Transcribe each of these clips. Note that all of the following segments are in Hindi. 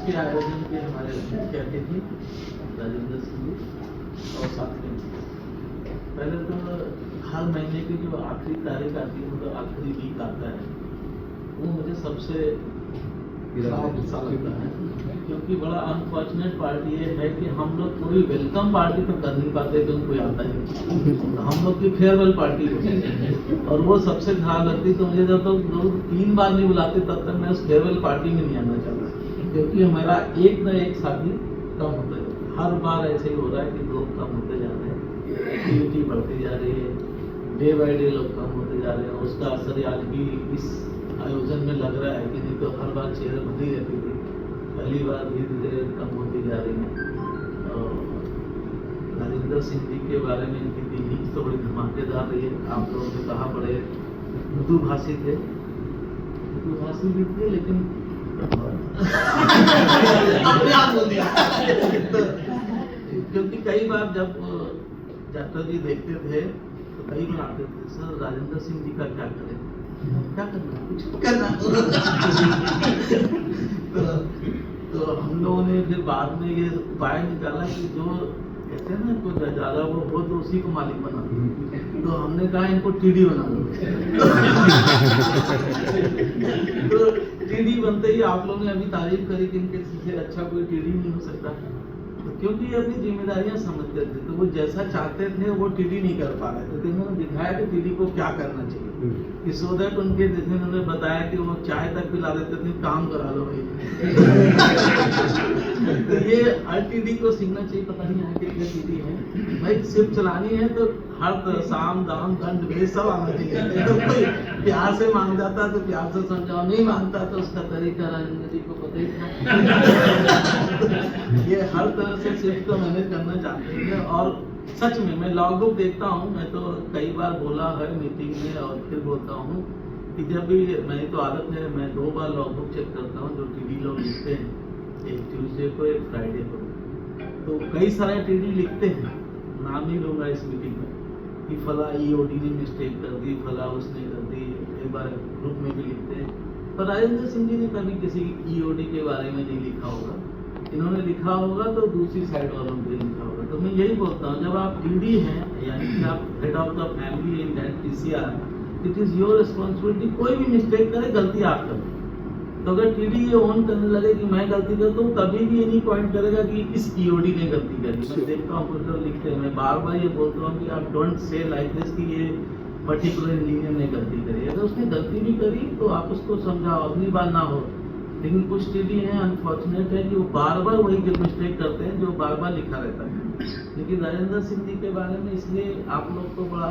इसके आयोजन के हमारे मुख्य अतिथि राजेंद्र सिंह जी और साथियों, पहले तो हर महीने की जो आखिरी तारीख आती है, मतलब आखिरी वीक आता है, वो मुझे सबसे सा लगता है, क्योंकि बड़ा अनफॉर्चुनेट पार्टी ये है कि हम लोग कोई वेलकम पार्टी तो कर नहीं पाते क्योंकि कोई आता ही नहीं, तो हम लोग की फेयरवेल पार्टी होती है और वो सबसे खराब लगती। तो मुझे जब तक लोग 3 बार नहीं बुलाते तब तक मैं उस फेयरवेल पार्टी में नहीं आना चाहता, क्योंकि हमारा एक न एक साथी कम होता है। हर बार ऐसे ही हो रहा है कि लोग कम होते जा रहे हैं, एक्टिविटी बढ़ती जा रही है, डे बाई डे लोग कम होते जा रहे हैं। उसका असर आज भी इस आयोजन में लग रहा है कि नहीं तो हर बार चेहरे बंधी रहती थी, पहली बार धीरे धीरे कम होती जा रही है। और राजेंद्र सिंह जी के बारे में इनकी दिल्ली तो बड़ी धमाकेदार रही है। आप लोगों ने कहा बड़े मृदुभाषी थे, मृदुभाषी भी थे, लेकिन क्योंकि कई बार जब जाटव जी देखते थे तो कई बार आते थे, सर राजेंद्र सिंह जी का क्या करें, क्या करना, कुछ करना। तो हम लोगों ने फिर बाद में ये उपाय निकाला कि जो कहते हैं ना कोई रजादा वो हो तो उसी को मालिक बना दो, तो हमने कहा इनको टीडी बना दो। तो टीडी बनते ही आप लोगों ने अभी तारीफ करी कि इनके से अच्छा कोई टीडी नहीं हो सकता, तो क्योंकि ये अपनी जिम्मेदारियां समझते थे, तो वो जैसा चाहते थे वो टीडी नहीं कर पा रहे थे, तो इन्होंने दिखाया कि टीडी को क्या करना चाहिए, कि सो दैट उनके जैसे उन्होंने बताया कि वो चाय तक पिला देते थे, काम करा लो भाई। तो ये हर टीडी को सीखना चाहिए, पता नहीं यहाँ कितने टीडी है भाई, सिर्फ चलानी है तो हर साम दाम दंड भेद सब आना चाहिए। तो कोई प्यार से मांग जाता तो प्यार से समझाओ, नहीं मांगता तो उसका तरीका राजेंद्र जी को पता ही था। ये हर तरह से शिफ्ट को मैनेज करना चाहते हैं। और सच में मैं लॉग बुक देखता हूँ, मैं तो कई बार बोला है मीटिंग में और फिर बोलता हूँ कि जब भी मेरी तो आदत है, मैं 2 बार लॉग बुक चेक करता हूँ जो टीडी लोग लिखते हैं, एक ट्यूसडे को एक फ्राइडे को। तो कई सारे टीडी लिखते हैं, नाम ही लूंगा इस मीटिंग में, कि फला ईओडी ने मिस्टेक कर दी, फला उसने कर दी, एक बार ग्रुप में भी लिखते हैं। पर राजेंद्र सिंह जी ने कभी किसी ईओडी के बारे में नहीं लिखा होगा, इन्होंने लिखा होगा तो दूसरी साइड वालों ने लिखा होगा। तो मैं यही बोलता हूँ, जब आप टीडी हैं यानी कि आप head of the family in that PCR, it is your responsibility. कोई भी मिस्टेक करे, गलती आप करें, तो अगर टीडी ये ऑन करने लगे कि मैं गलती करता हूँ, तभी भी ये नहीं पॉइंट करेगा कि इस ईओडी ने गलती करी। मैं देखता हूँ कुछ लोग लिखते हैं, मैं बार बार ये बोलता हूँ कि आप डोंट से लाइक दिस कि ये पर्टिकुलर इंजीनियर ने गलती करी। अगर उसने गलती भी करी तो आप उसको समझाओ, अगली बार ना हो। लेकिन कुछ टीडी हैं अनफॉर्चुनेट है कि वो बार बार वही मिस्टेक करते हैं जो बार बार लिखा रहता है। लेकिन राजेंद्र सिंह जी के बारे में इसलिए आप लोग को बड़ा,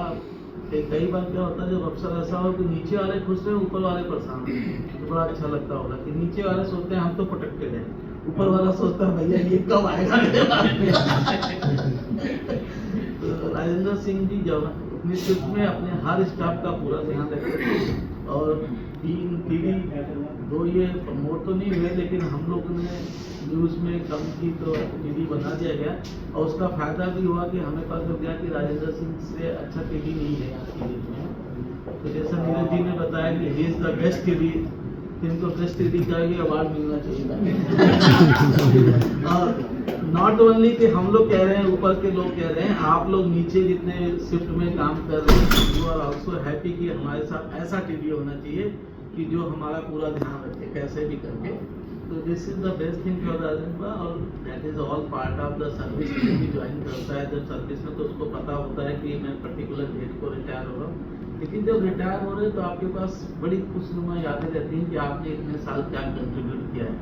कई बार क्या होता है जब अफसर ऐसा हो कि नीचे वाले खुश रहे ऊपर वाले परेशान हैं, तो बड़ा अच्छा लगता होगा कि नीचे वाले सोचते हैं हम तो प्रोटेक्टेड हैं, ऊपर वाला सोचता है भैया ये कब आएगा। तो राजेंद्र सिंह जी जब अपनी शिफ्ट में अपने हर स्टाफ का पूरा ध्यान रखते हैं, और 3 टीडी 2 ये प्रमोट तो नहीं हुए, लेकिन हम लोग ने न्यूज़ में कम की तो टीडी बना दिया गया, और उसका फायदा भी हुआ कि हमें पता चल गया कि राजेंद्र सिंह से अच्छा टीडी नहीं है आज की डेट में। तो जैसा नीरज जी ने बताया कि he is the best TD, इनको बेस्ट टीडी का भी अवार्ड मिलना चाहिए। और नॉट ओनली कि हम लोग कह रहे हैं, ऊपर के लोग कह रहे हैं, आप लोग नीचे जितने शिफ्ट में काम कर रहे हैं, यू आर ऑल्सो हैप्पी कि हमारे साथ ऐसा टीडी होना चाहिए कि जो हमारा पूरा ध्यान रखे कैसे भी करके। तो this is the best thing for Rajendra, और that is all part of the service. भी ज्वाइन करता है जब सर्विस में, तो उसको पता होता है कि मैं पर्टिकुलर डेट को रिटायर हो रहा हूँ। लेकिन जब रिटायर हो रहे हैं तो आपके पास बड़ी खुशनुमा यादें रहती हैं कि आपने इतने साल क्या कंट्रीब्यूट किया है।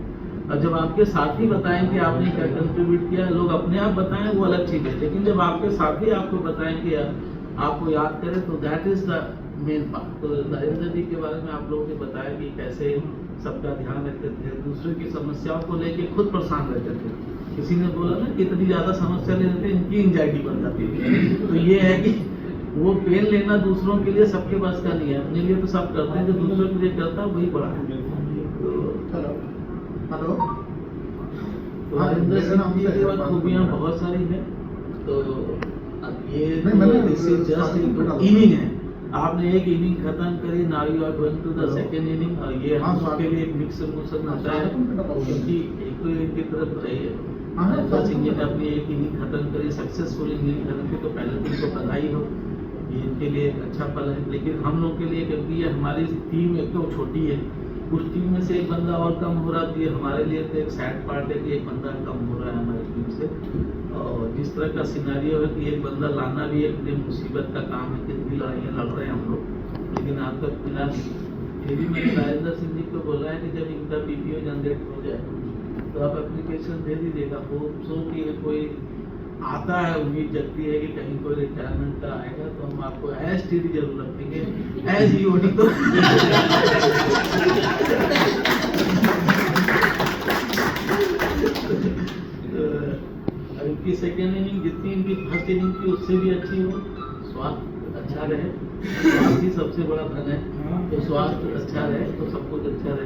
और जब आपके साथी बताएं कि आपने क्या कंट्रीब्यूट किया है, लोग अपने आप बताएं वो अलग चीज़ है, लेकिन जब आपके साथी आपको बताएं कि आपको याद करें, तो that is the main part. तो राजेंद्र जी के बारे में आप लोगों ने बताया कि कैसे सबका ध्यान रखते थे, दूसरे की समस्याओं को लेके खुद परेशान रहते थे। किसी ने बोला ना कि इतनी ज़्यादा समस्या लेते थे इनकी एंजाइटी बन जाती थी। तो ये है कि वो पेन लेना दूसरों के लिए सबके पास का नहीं है, अपने लिए तो सब करते हैं, जो दूसरों के लिए करता है वही बड़ा है। हेलो, तो राजेंद्र सिंह जी के बाद खूबियाँ बहुत सारी हैं। तो अब ये दिस इज जस्ट इनिंग है, आपने एक इनिंग खत्म करी, now you are going to the second inning, और ये हम लोग के लिए एक मिक्स इमोशन होता है क्योंकि एक तो इनकी तरफ रही है महेंद्र सिंह जी ने अपनी एक इनिंग खत्म करी, सक्सेसफुल इनिंग खत्म की, तो पहले तो इनको बधाई हो, ये इनके लिए एक अच्छा पल है। लेकिन हम लोग के लिए क्योंकि ये हमारी टीम एक तो छोटी है, उस टीम में से एक बंदा और कम हो रहा है, हमारे लिए तो एक सैड पार्ट है कि एक बंदा कम हो रहा है हमारी टीम से। और जिस तरह का सिनेरियो है कि एक बंदा लाना भी एक बड़ी मुसीबत का काम है, कितनी लड़ाइयाँ लड़ रहे हैं हम लोग, लेकिन आज तक मिला नहीं। फिर भी मैंने राजेंद्र सिंह जी को बोला है कि जब इनका PPO जनरेट हो जाए तो आप एप्लीकेशन दे दीजिएगा, होप सो कि कोई आता है, उम्मीद जगती है कि कहीं कोई रिटायरमेंट का आएगा तो हम आपको एज TD जरूर रखेंगे, एज EOD तो इनकी सेकेंड इनिंग जितनी इनकी फर्स्ट इनिंग थी उससे भी अच्छी हो, स्वास्थ्य अच्छा रहे, स्वास्थ्य ही सबसे बड़ा धन है, तो स्वास्थ्य अच्छा रहे तो सब कुछ अच्छा रहे।